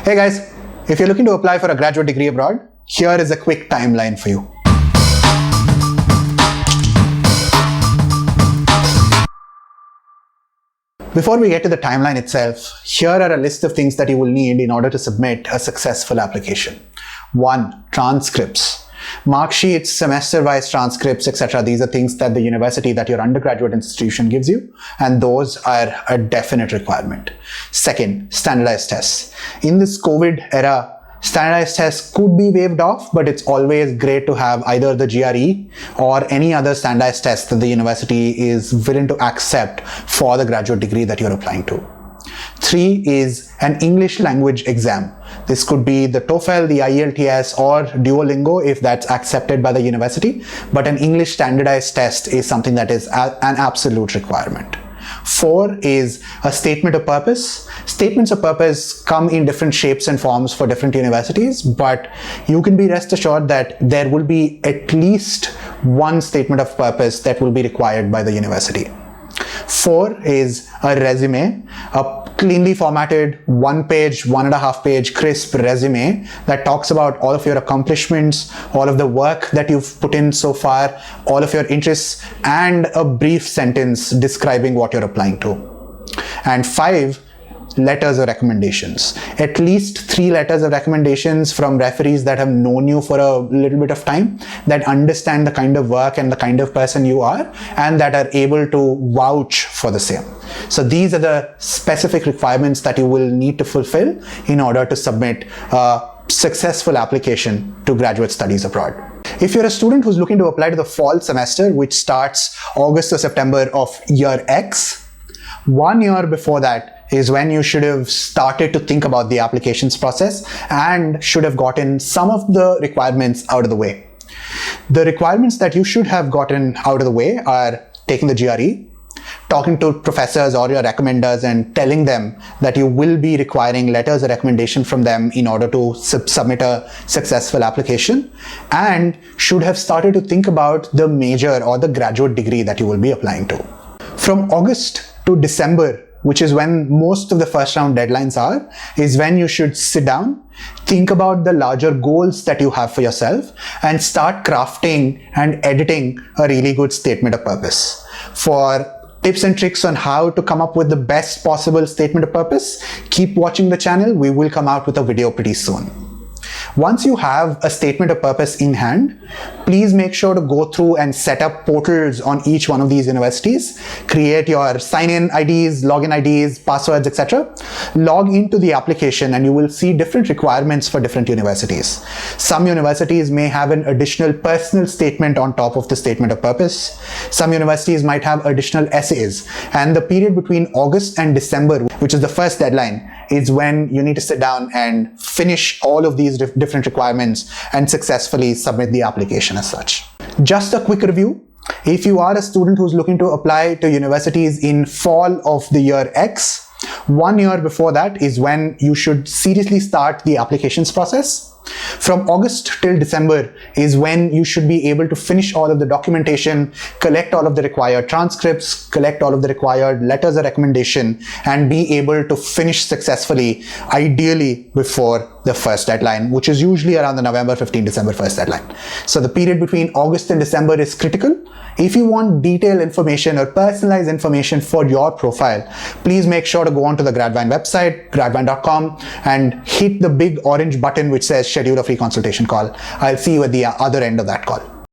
Hey guys, if you're looking to apply for a graduate degree abroad, here is a quick timeline for you. Before we get to the timeline itself, here are a list of things that you will need in order to submit a successful application. 1. Transcripts. Mark sheets, semester-wise transcripts, etc. These are things that the university, that your undergraduate institution gives you, and those are a definite requirement. 2. Standardized tests. In this COVID era, standardized tests could be waived off, but it's always great to have either the GRE or any other standardized test that the university is willing to accept for the graduate degree that you're applying to. 3 is an English language exam. This could be the TOEFL, the IELTS, or Duolingo if that's accepted by the university, but an English standardized test is something that is an absolute requirement. 4 is a statement of purpose. Statements of purpose come in different shapes and forms for different universities, but you can be rest assured that there will be at least one statement of purpose that will be required by the university. 4 is a resume, a cleanly formatted 1-page, 1.5-page crisp resume that talks about all of your accomplishments, all of the work that you've put in so far, all of your interests, and a brief sentence describing what you're applying to. And 5, letters of recommendations. At least 3 letters of recommendations from referees that have known you for a little bit of time, that understand the kind of work and the kind of person you are, and that are able to vouch for the same. So these are the specific requirements that you will need to fulfill in order to submit a successful application to graduate studies abroad. If you're a student who's looking to apply to the fall semester, which starts August or September of year X, 1 year before that is when you should have started to think about the applications process and should have gotten some of the requirements out of the way. The requirements that you should have gotten out of the way are taking the GRE, talking to professors or your recommenders and telling them that you will be requiring letters of recommendation from them in order to submit a successful application, and should have started to think about the major or the graduate degree that you will be applying to. From August to December, which is when most of the first round deadlines are, is when you should sit down, think about the larger goals that you have for yourself, and start crafting and editing a really good statement of purpose. For tips and tricks on how to come up with the best possible statement of purpose, keep watching the channel. We will come out with a video pretty soon. Once you have a statement of purpose in hand, please make sure to go through and set up portals on each one of these universities. Create your sign-in IDs, login IDs, passwords, etc. Log into the application and you will see different requirements for different universities. Some universities may have an additional personal statement on top of the statement of purpose. Some universities might have additional essays. And the period between August and December, which is the first deadline, is when you need to sit down and finish all of these different requirements and successfully submit the application as such. Just a quick review. If you are a student who's looking to apply to universities in fall of the year X, 1 year before that is when you should seriously start the applications process. From August till December is when you should be able to finish all of the documentation, collect all of the required transcripts, collect all of the required letters of recommendation, and be able to finish successfully, ideally before the first deadline, which is usually around the November 15, December 1st deadline. So the period between August and December is critical. If you want detailed information or personalized information for your profile, please make sure to go onto the Gradvine website, gradvine.com, and hit the big orange button which says schedule a free consultation call. I'll see you at the other end of that call.